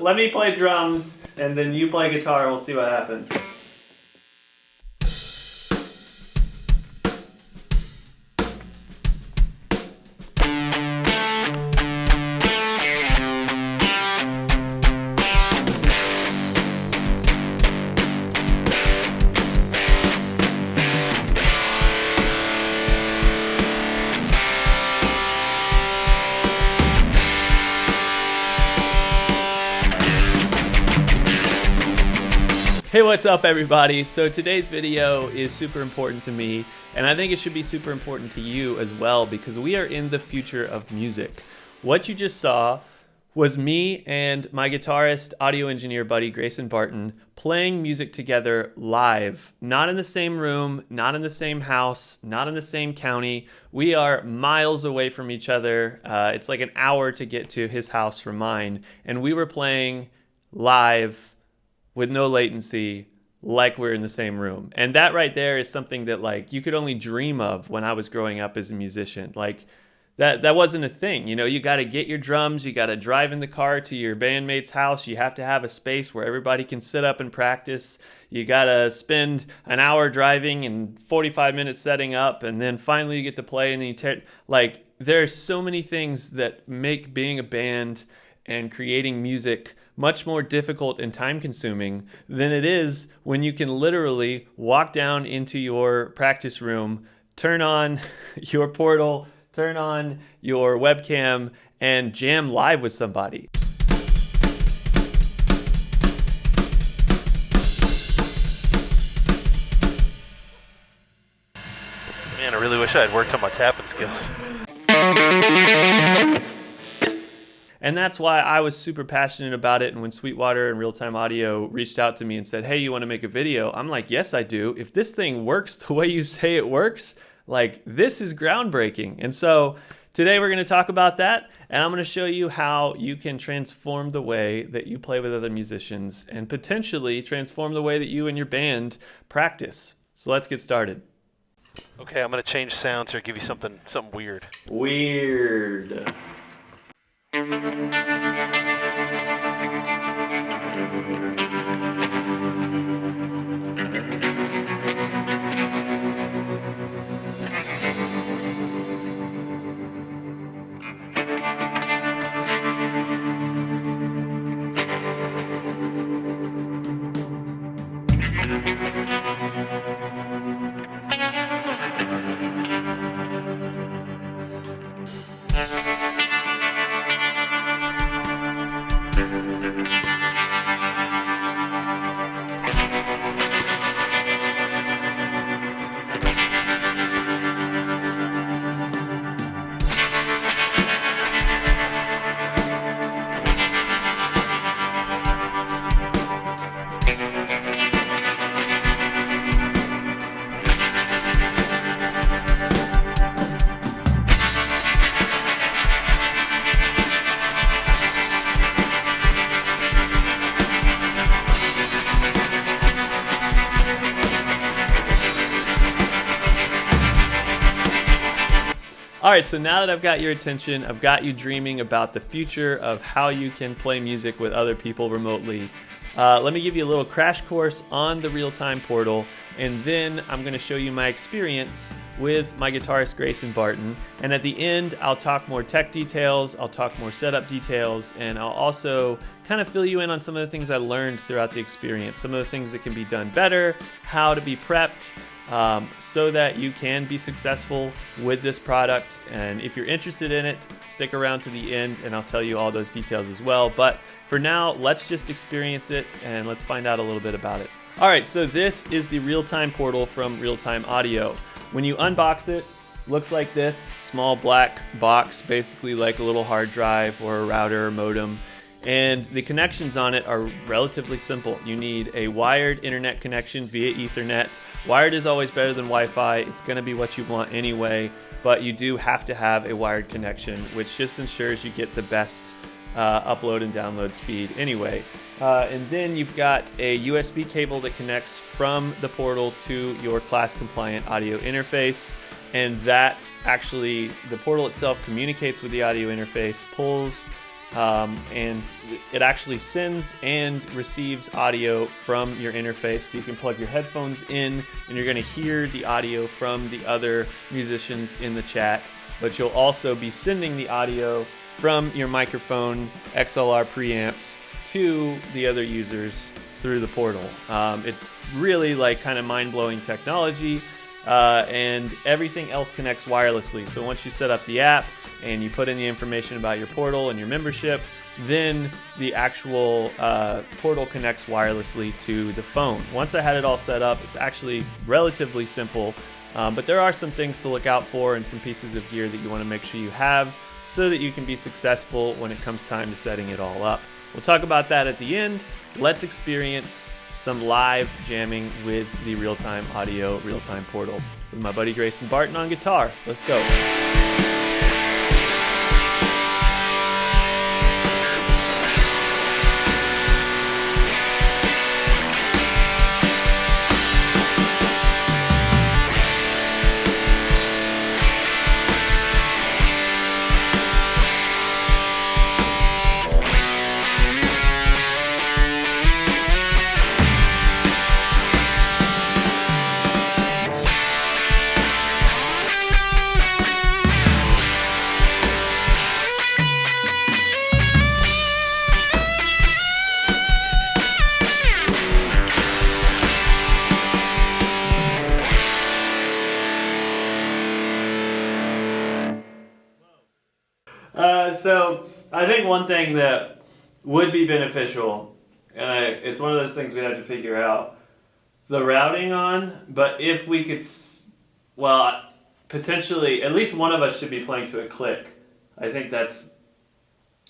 let me play drums, and then you play guitar. We'll see what happens. Hey, what's up everybody? So today's video is super important to me, and I think it should be super important to you as well, because we are in the future of music. What you just saw was me and my guitarist, audio engineer buddy Grayson Barton playing music together live, not in the same room, not in the same house, not in the same county. We are miles away from each other. It's like an hour to get to his house from mine, and we were playing live with no latency, like we're in the same room. And that right there is something that like you could only dream of when I was growing up as a musician. Like that wasn't a thing. You know, you got to get your drums, you got to drive in the car to your bandmate's house, you have to have a space where everybody can sit up and practice. You got to spend an hour driving and 45 minutes setting up, and then finally you get to play, and then you like there's so many things that make being a band and creating music much more difficult and time consuming than it is when you can literally walk down into your practice room, turn on your portal, turn on your webcam, and jam live with somebody. Man, I really wish I had worked on my tapping skills. And that's why I was super passionate about it. And when Sweetwater and Real-Time Audio reached out to me and said, hey, you want to make a video? I'm like, yes, I do. If this thing works the way you say it works, like this is groundbreaking. And so today we're going to talk about that. And I'm going to show you how you can transform the way that you play with other musicians and potentially transform the way that you and your band practice. So let's get started. Okay, I'm going to change sounds here, give you something weird. Weird. All right, so now that I've got your attention, I've got you dreaming about the future of how you can play music with other people remotely. Let me give you a little crash course on the Real-Time portal, and then I'm going to show you my experience with my guitarist Grayson Barton. And at the end, I'll talk more tech details, I'll talk more setup details, and I'll also kind of fill you in on some of the things I learned throughout the experience, some of the things that can be done better, how to be prepped, so that you can be successful with this product. And if you're interested in it, stick around to the end and I'll tell you all those details as well. But for now, let's just experience it and let's find out a little bit about it. All right, so this is the Real-Time portal from Real-Time Audio. When you unbox it, looks like this small black box, basically like a little hard drive or a router or modem. And the connections on it are relatively simple. You need a wired internet connection via Ethernet. Wired is always better than Wi-Fi. It's going to be what you want anyway, but you do have to have a wired connection, which just ensures you get the best upload and download speed anyway. And then you've got a USB cable that connects from the portal to your class compliant audio interface. And that actually, the portal itself communicates with the audio interface, pulls and it actually sends and receives audio from your interface. So you can plug your headphones in and you're going to hear the audio from the other musicians in the chat, but you'll also be sending the audio from your microphone XLR preamps to the other users through the portal. It's really like kind of mind-blowing technology, and everything else connects wirelessly. So once you set up the app and you put in the information about your portal and your membership, then the actual portal connects wirelessly to the phone. Once I had it all set up, it's actually relatively simple, but there are some things to look out for and some pieces of gear that you want to make sure you have so that you can be successful when it comes time to setting it all up. We'll talk about that at the end. Let's experience some live jamming with the Real-Time Audio Real-Time Portal with my buddy Grayson Barton on guitar. Let's go. So I think one thing that would be beneficial, and it's one of those things we have to figure out, the routing on, but if we could, well, potentially, at least one of us should be playing to a click. I think that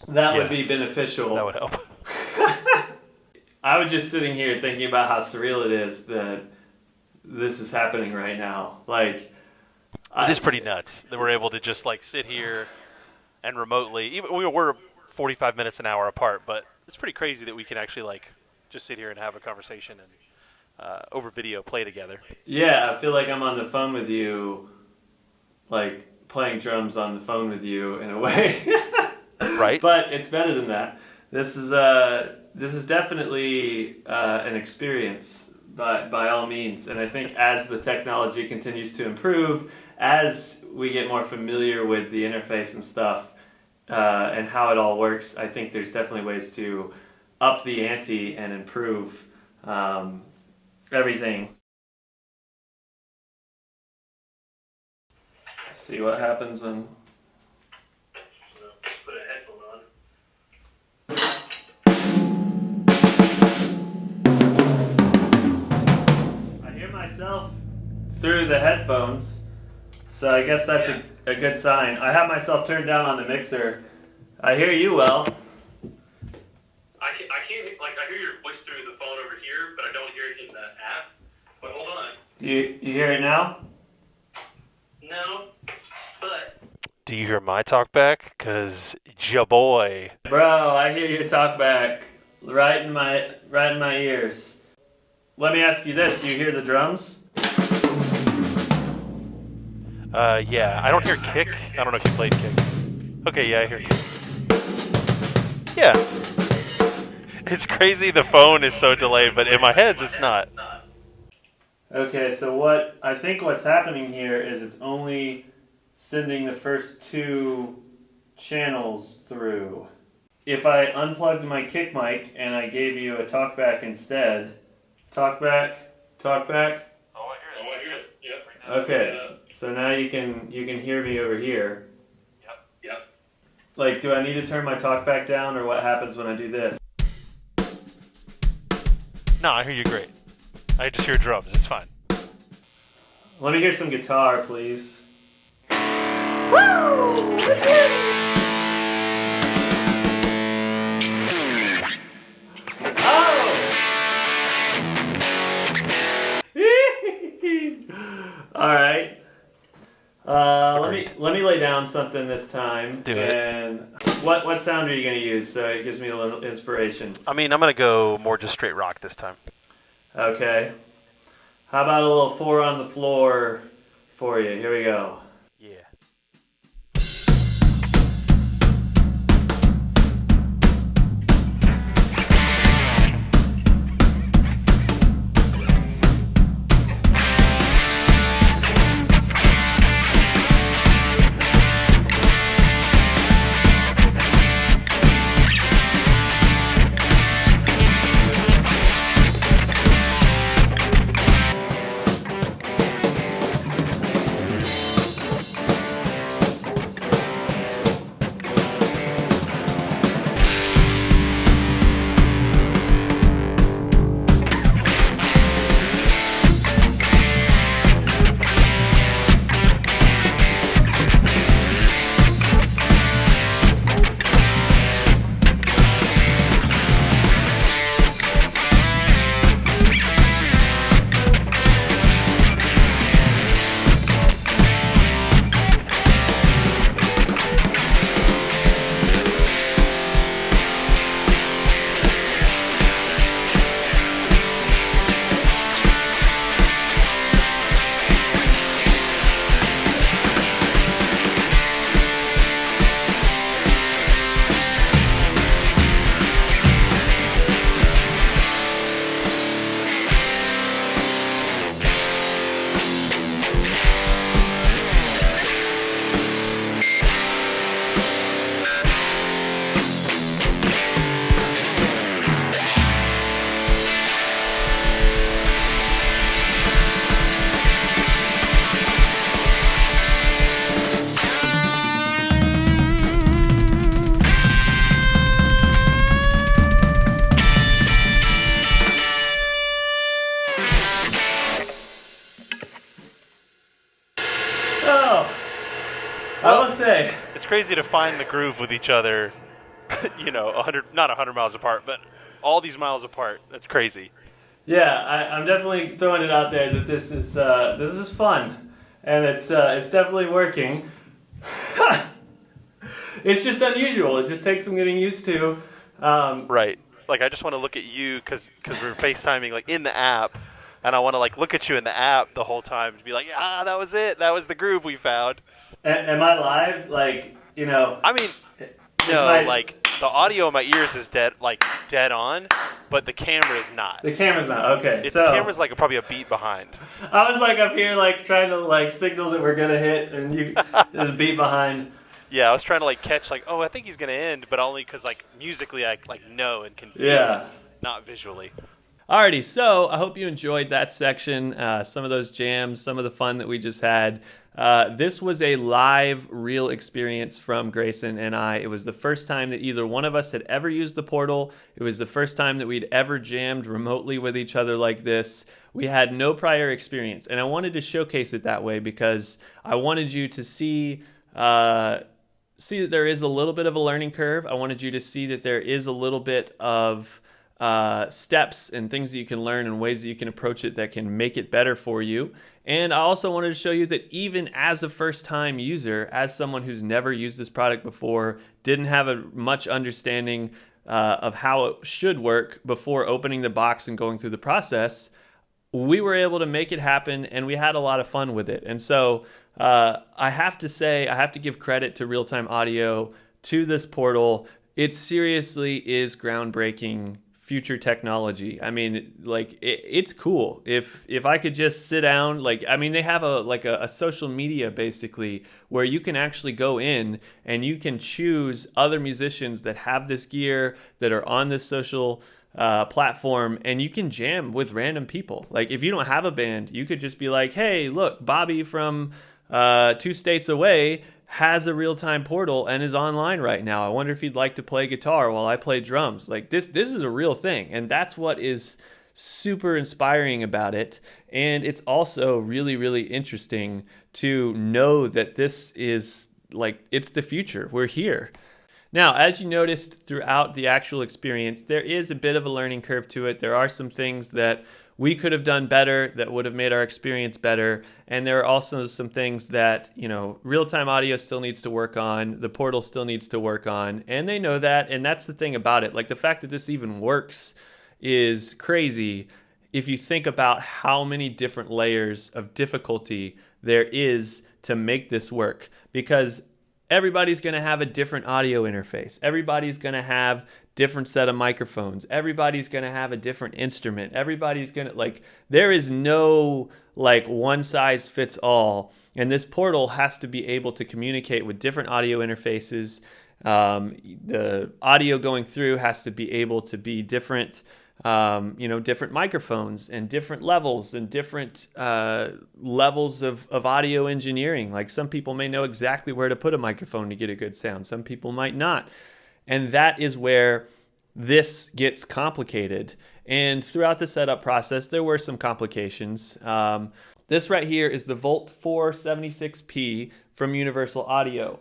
would be beneficial. That would help. I was just sitting here thinking about how surreal it is that this is happening right now. Like, it is pretty nuts that we're able to just like sit here and remotely, even we're 45 minutes an hour apart, but it's pretty crazy that we can actually like just sit here and have a conversation and over video play together. Yeah, I feel like I'm on the phone with you, like playing drums on the phone with you in a way. Right. But it's better than that. This is definitely an experience by all means, and I think as the technology continues to improve, as we get more familiar with the interface and stuff and how it all works, I think there's definitely ways to up the ante and improve everything. See what happens when... Put a headphone on. I hear myself through the headphones. So I guess that's a good sign. I have myself turned down on the mixer. I hear you well. I can't, like, I hear your voice through the phone over here, but I don't hear it in the app. But hold on. You hear it now? No, but... Do you hear my talk back? Cause ya boy. Bro, I hear your talk back right in my ears. Let me ask you this, do you hear the drums? Yeah, I don't hear kick. I don't know if you played kick. Okay, yeah, I hear kick. Yeah. It's crazy the phone is so delayed, but in my head it's not. Okay, so what's happening here is it's only sending the first two channels through. If I unplugged my kick mic and I gave you a talkback instead, talkback. Oh, I hear it. Yep. Okay, so now you can hear me over here. Yep. Like, do I need to turn my talkback down, or what happens when I do this? No, I hear you great. I just hear drums. It's fine. Let me hear some guitar, please. Woo! All right. Let me lay down something this time. Do it. And what sound are you going to use? So it gives me a little inspiration. I mean, I'm gonna go more just straight rock this time. Okay. How about a little 4 on the floor for you? Here we go. Yeah. crazy to find the groove with each other. 100 miles apart, but all these miles apart. That's crazy. Yeah, I'm definitely throwing it out there that this is fun, and it's definitely working. It's just unusual. It just takes some getting used to. Right. Like, I just want to look at you because we're FaceTiming like in the app, and I want to like look at you in the app the whole time to be like, that was it. That was the groove we found. Am I live? Like, I mean, no. Like, the audio in my ears is dead on, but the camera is not. The camera's not. Okay, the camera's like probably a beat behind. I was like up here like trying to like signal that we're gonna hit, and you there's a beat behind. Yeah, I was trying to like catch like, I think he's gonna end, but only because like musically I like know and can feel, not visually. Alrighty, so I hope you enjoyed that section, some of those jams, some of the fun that we just had. This was a live, real experience from Grayson and I. It was the first time that either one of us had ever used the portal. It was the first time that we'd ever jammed remotely with each other like this. We had no prior experience, and I wanted to showcase it that way because I wanted you to see that there is a little bit of a learning curve. I wanted you to see that there is a little bit of steps and things that you can learn and ways that you can approach it that can make it better for you. And I also wanted to show you that even as a first-time user, as someone who's never used this product before, didn't have a much understanding of how it should work before opening the box and going through the process, we were able to make it happen, and we had a lot of fun with it. And so I have to say, I have to give credit to Real-Time Audio, to this portal. It seriously is groundbreaking future technology. I mean, like, it's cool. If I could just sit down, like, I mean, they have a social media basically where you can actually go in and you can choose other musicians that have this gear, that are on this social platform, and you can jam with random people. Like, if you don't have a band, you could just be like, hey, look, Bobby from 2 states away has a real-time portal and is online right now. I wonder if he'd like to play guitar while I play drums. Like, this is a real thing, and that's what is super inspiring about it. And it's also really, really interesting to know that this is like, it's the future. We're here. Now, as you noticed throughout the actual experience, there is a bit of a learning curve to it. There are some things that we could have done better that would have made our experience better. And there are also some things that, Real-Time Audio still needs to work on. The portal still needs to work on. And they know that. And that's the thing about it. Like, the fact that this even works is crazy if you think about how many different layers of difficulty there is to make this work. Because everybody's going to have a different audio interface. Everybody's going to have different set of microphones. Everybody's going to have a different instrument. Everybody's going to, like, there is no like one size fits all. And this portal has to be able to communicate with different audio interfaces. The audio going through has to be able to be different, different microphones and different levels and different levels of audio engineering. Like, some people may know exactly where to put a microphone to get a good sound. Some people might not. And that is where this gets complicated. And throughout the setup process, there were some complications. This right here is the Volt 476P from Universal Audio.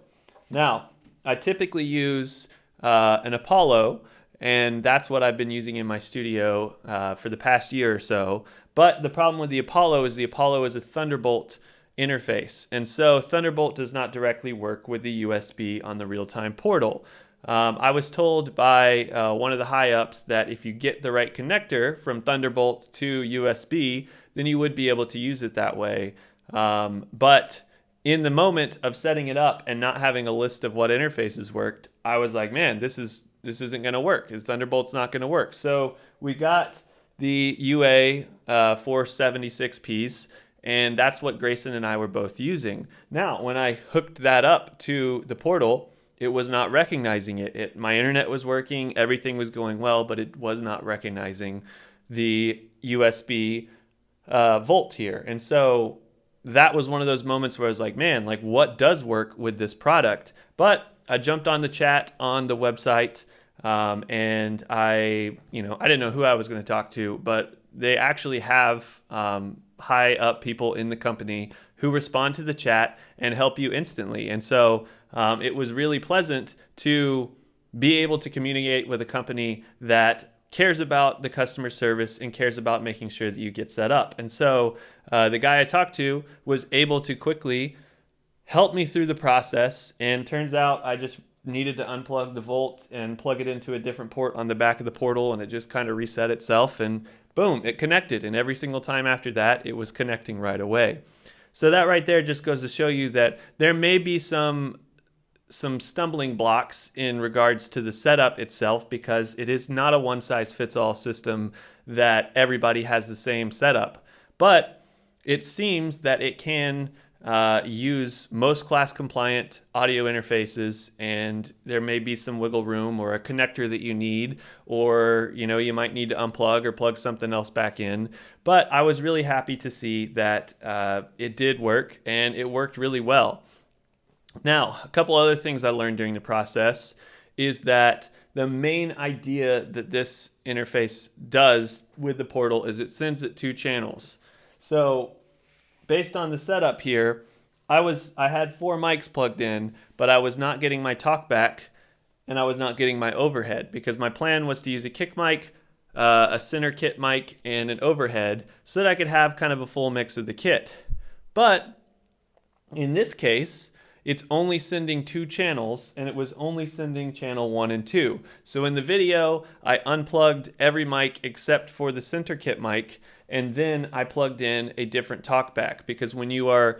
Now, I typically use an Apollo, and that's what I've been using in my studio for the past year or so. But the problem with the Apollo is a Thunderbolt interface. And so Thunderbolt does not directly work with the USB on the real-time portal. I was told by one of the high-ups that if you get the right connector from Thunderbolt to USB, then you would be able to use it that way. But in the moment of setting it up and not having a list of what interfaces worked, I was like, man, this isn't going to work. Thunderbolt's not going to work. So we got the UA 476Ps, and that's what Grayson and I were both using. Now, when I hooked that up to the portal, it was not recognizing it. My internet was working, everything was going well, but it was not recognizing the USB Volt here. And so that was one of those moments where I was like, man, like, what does work with this product? But I jumped on the chat on the website, and I didn't know who I was going to talk to, but they actually have high up people in the company who respond to the chat and help you instantly. And so it was really pleasant to be able to communicate with a company that cares about the customer service and cares about making sure that you get set up. And so the guy I talked to was able to quickly help me through the process, and turns out I just needed to unplug the Volt and plug it into a different port on the back of the portal, and it just kind of reset itself, and boom, it connected. And every single time after that, it was connecting right away. So that right there just goes to show you that there may be some stumbling blocks in regards to the setup itself, because it is not a one-size-fits-all system that everybody has the same setup. But it seems that it can use most class compliant audio interfaces, and there may be some wiggle room or a connector that you need, or you might need to unplug or plug something else back in. But I was really happy to see that it did work, and it worked really well. Now, a couple other things I learned during the process is that the main idea that this interface does with the portal is it sends it 2 channels. So based on the setup here, I had 4 mics plugged in, but I was not getting my talkback and I was not getting my overhead, because my plan was to use a kick mic, a center kit mic, and an overhead so that I could have kind of a full mix of the kit. But in this case, it's only sending 2 channels, and it was only sending channel 1 and 2. So in the video, I unplugged every mic except for the center kit mic, and then I plugged in a different talkback, because when you are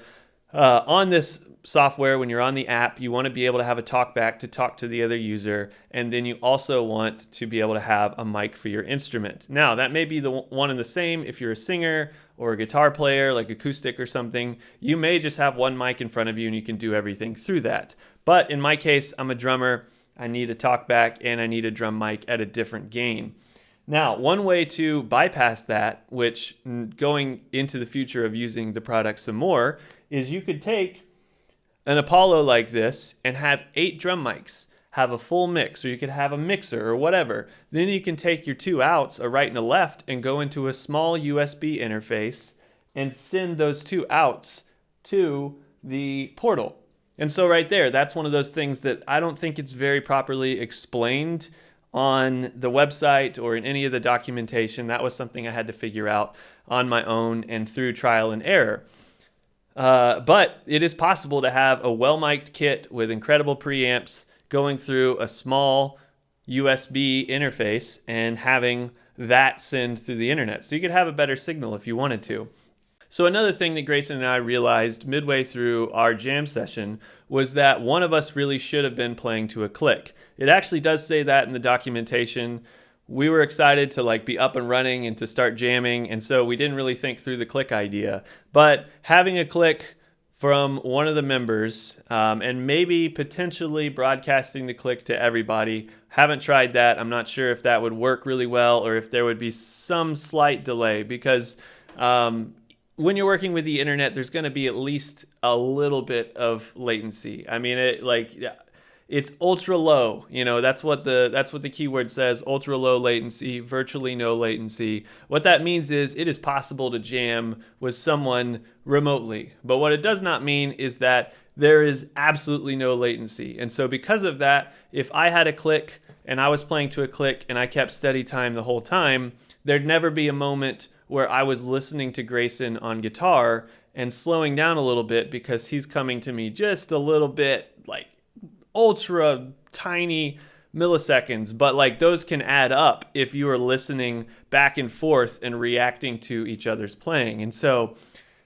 on this software, when you're on the app, you want to be able to have a talkback to talk to the other user, and then you also want to be able to have a mic for your instrument. Now, that may be the one and the same if you're a singer or a guitar player, like acoustic or something. You may just have one mic in front of you and you can do everything through that. But in my case, I'm a drummer. I need a talkback and I need a drum mic at a different gain. Now, one way to bypass that, which going into the future of using the product some more, is you could take an Apollo like this and have 8 drum mics, have a full mix, or you could have a mixer or whatever. Then you can take your 2 outs, a right and a left, and go into a small USB interface and send those 2 outs to the portal. And so right there, that's one of those things that I don't think it's very properly explained on the website or in any of the documentation. That was something I had to figure out on my own and through trial and error. But it is possible to have a well-mic'd kit with incredible preamps going through a small USB interface and having that send through the internet. So you could have a better signal if you wanted to. So another thing that Grayson and I realized midway through our jam session was that one of us really should have been playing to a click. It actually does say that in the documentation. We were excited to be up and running and to start jamming, and so we didn't really think through the click idea. But having a click from one of the members and maybe potentially broadcasting the click to everybody, haven't tried that. I'm not sure if that would work really well or if there would be some slight delay, because when you're working with the internet, there's going to be at least a little bit of latency. I mean, it's ultra low. That's what the keyword says: ultra low latency, virtually no latency. What that means is it is possible to jam with someone remotely. But what it does not mean is that there is absolutely no latency. And so because of that, if I had a click and I was playing to a click and I kept steady time the whole time, there'd never be a moment where I was listening to Grayson on guitar and slowing down a little bit because he's coming to me just a little bit, ultra tiny milliseconds. But those can add up if you are listening back and forth and reacting to each other's playing. And so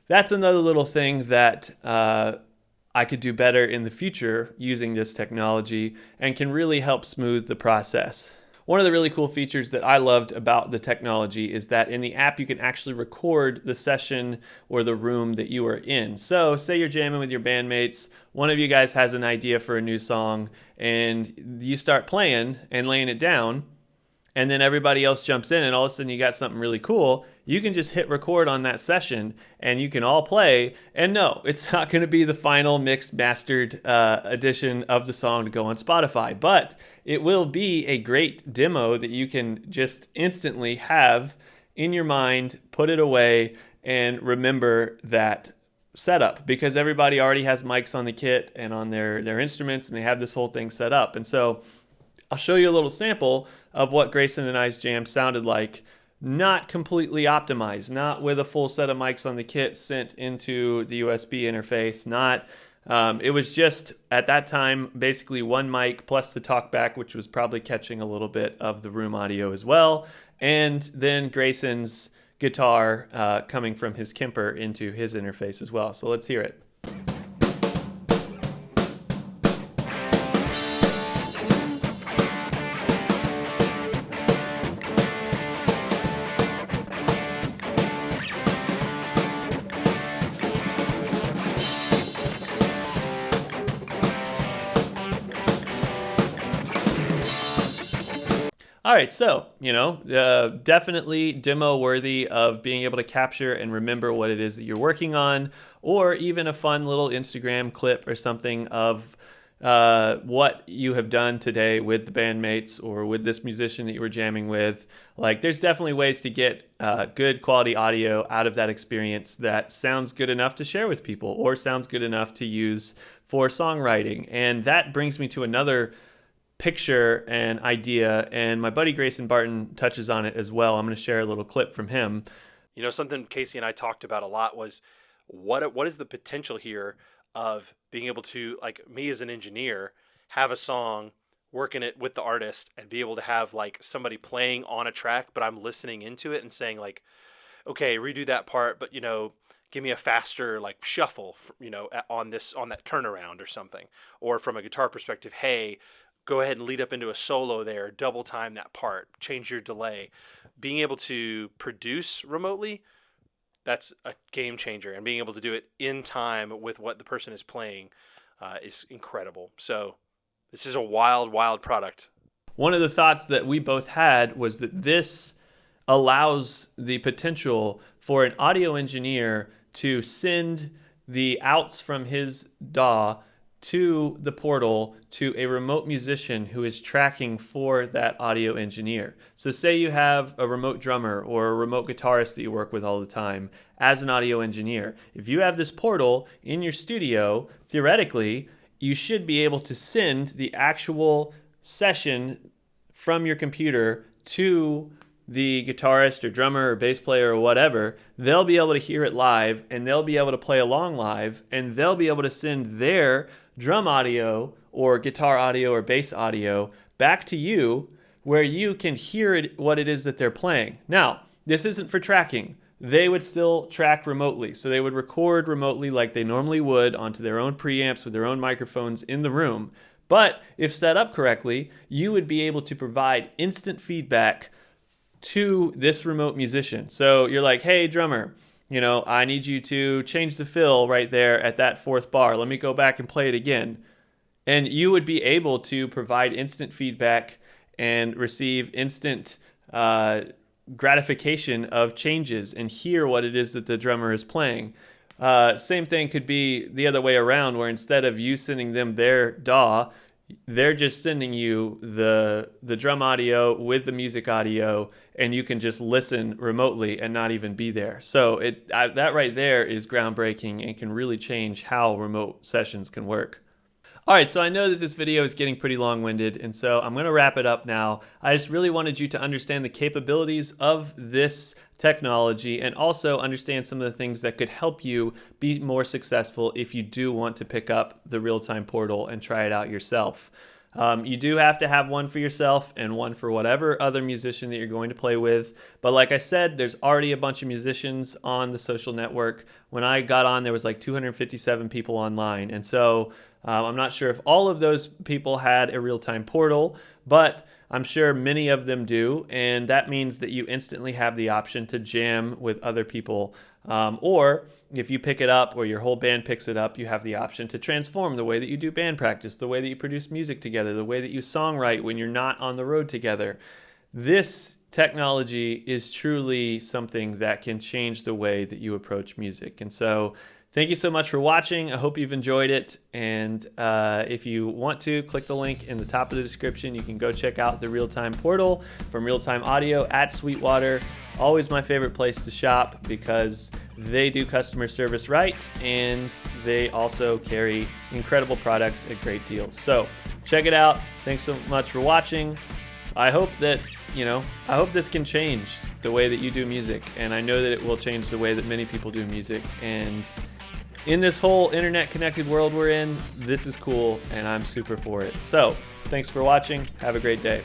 that's another little thing that I could do better in the future using this technology, and can really help smooth the process. One of the really cool features that I loved about the technology is that in the app you can actually record the session or the room that you are in. So say you're jamming with your bandmates, one of you guys has an idea for a new song, and you start playing and laying it down, and then everybody else jumps in, and all of a sudden you got something really cool. You can just hit record on that session and you can all play. And no, it's not going to be the final mixed mastered edition of the song to go on Spotify, but it will be a great demo that you can just instantly have in your mind, put it away, and remember that setup because everybody already has mics on the kit and on their instruments, and they have this whole thing set up. And so I'll show you a little sample of what Grayson and I's jam sounded like, not completely optimized, not with a full set of mics on the kit sent into the USB interface, not it was just at that time basically one mic plus the talkback, which was probably catching a little bit of the room audio as well, and then Grayson's guitar coming from his Kemper into his interface as well. So let's hear it. All right, so, definitely demo worthy of being able to capture and remember what it is that you're working on, or even a fun little Instagram clip or something of what you have done today with the bandmates or with this musician that you were jamming with. Like, there's definitely ways to get good quality audio out of that experience that sounds good enough to share with people or sounds good enough to use for songwriting. And that brings me to another picture and idea, and my buddy Grayson Barton touches on it as well. I'm going to share a little clip from him. Something Casey and I talked about a lot was what is the potential here of being able to, like me as an engineer, have a song, working it with the artist, and be able to have like somebody playing on a track, but I'm listening into it and saying like, okay, redo that part, but give me a faster like shuffle, on that turnaround or something. Or from a guitar perspective, hey, go ahead and lead up into a solo there, double time that part, change your delay. Being able to produce remotely, that's a game changer. And being able to do it in time with what the person is playing is incredible. So this is a wild, wild product. One of the thoughts that we both had was that this allows the potential for an audio engineer to send the outs from his DAW to the portal to a remote musician who is tracking for that audio engineer. So say you have a remote drummer or a remote guitarist that you work with all the time as an audio engineer. If you have this portal in your studio, theoretically, you should be able to send the actual session from your computer to the guitarist or drummer or bass player or whatever. They'll be able to hear it live, and they'll be able to play along live, and they'll be able to send their drum audio or guitar audio or bass audio back to you where you can hear it, what it is that they're playing. Now, this isn't for tracking. They would still track remotely. So they would record remotely like they normally would onto their own preamps with their own microphones in the room. But if set up correctly, you would be able to provide instant feedback to this remote musician. So you're like, hey, drummer, I need you to change the fill right there at that fourth bar. Let me go back and play it again. And you would be able to provide instant feedback and receive instant gratification of changes and hear what it is that the drummer is playing. Same thing could be the other way around, where instead of you sending them their DAW, they're just sending you the drum audio with the music audio, and you can just listen remotely and not even be there. So that right there is groundbreaking and can really change how remote sessions can work. All right, so I know that this video is getting pretty long-winded, and so I'm going to wrap it up now. I just really wanted you to understand the capabilities of this technology and also understand some of the things that could help you be more successful if you do want to pick up the real-time portal and try it out yourself. You do have to have one for yourself and one for whatever other musician that you're going to play with. But like I said, there's already a bunch of musicians on the social network. When I got on, there was like 257 people online. And so I'm not sure if all of those people had a real-time portal, but I'm sure many of them do. And that means that you instantly have the option to jam with other people. Or if you pick it up or your whole band picks it up, you have the option to transform the way that you do band practice, the way that you produce music together, the way that you songwrite when you're not on the road together. This technology is truly something that can change the way that you approach music. And so thank you so much for watching. I hope you've enjoyed it. And if you want to, click the link in the top of the description. You can go check out the real-time portal from Real Time Audio at Sweetwater. always my favorite place to shop because they do customer service right, and they also carry incredible products at great deals. So check it out. Thanks so much for watching. I hope that, I hope this can change the way that you do music, and I know that it will change the way that many people do music. And in this whole internet connected world we're in, this is cool, and I'm super for it. So thanks for watching. Have a great day.